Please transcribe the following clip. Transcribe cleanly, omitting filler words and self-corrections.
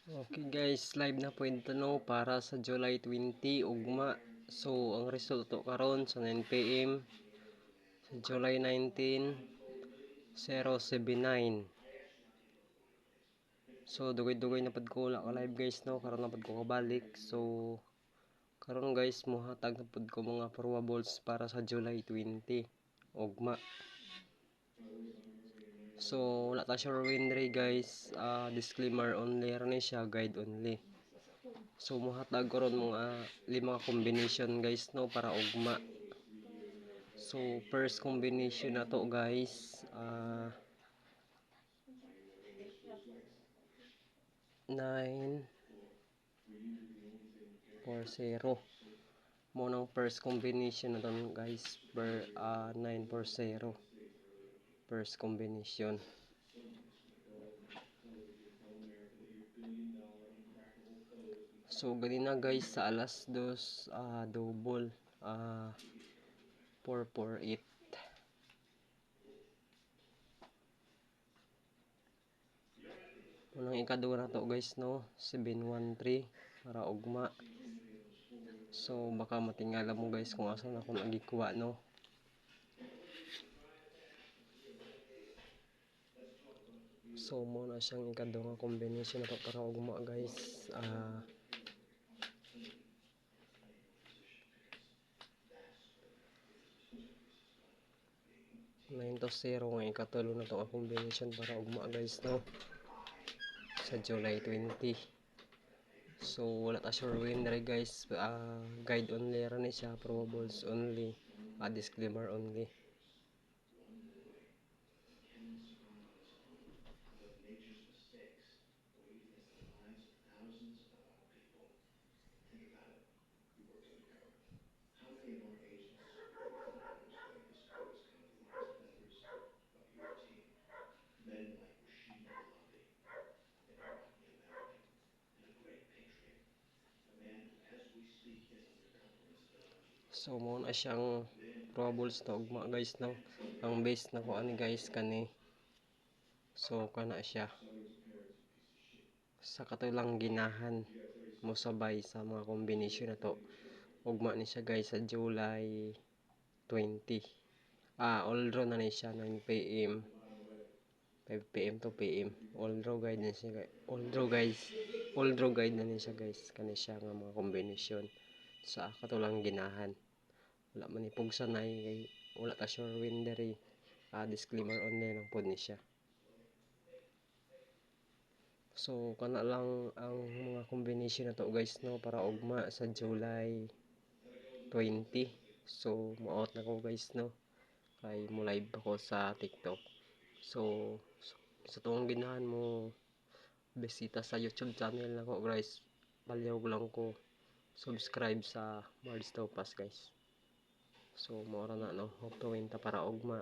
Okay guys, live na point no para sa July 20 ugma. So ang resulto karon sa 9 PM sa July 19 079. So dugay-dugay na pud ko wala ka live guys no, karon na pud ko kabalik. So karon guys mohatag na pud ko mga probables para sa July 20 ugma. So wala ta sure win ray guys, disclaimer only rin siya, guide only. So mohatag ko ron mga 5 combination guys no para ugma. So first combination na to guys, 940 mo nang first combination na to guys, per 940 first combination. So ganina guys sa alas 2 double 448. Unang ikaduha na to guys no, 713 para ugma. So baka matingala mo guys kung asa na ako nagikuha no. So mo na siyang ikaduha nga combination na to para ugma guys. 9-0 nga ikatulo na to nga combination para ugma guys no sa July 20. So wala ta sure win rin guys, guide only rin siya, probables only, disclaimer only. So mo na siyang probables na ugma guys no. Ang base na ko ani guys kani, so kana siya sa katulang ginahan mo sabay sa mga combination na to ugma ni siya guys sa July 20. All draw na ni siya 9 PM 5 PM to PM. All draw guide na siya guys. All draw guide na ni siya guys. Kani siya nga mga combination sa katulang ginahan. Wala man ni pugsa na kay wala ta sure win diri. Disclaimer only lang pod ni siya. So kana lang ang mga combination na to guys no para ugma sa July 20. So mo-out na ko guys no. Kay mo live ako sa TikTok. So sa tuong ginahan mo bisita sa YouTube channel na ko guys. Palihog lang ko subscribe sa Mars Topas guys. So mo ra na no, hoping ta para ugma.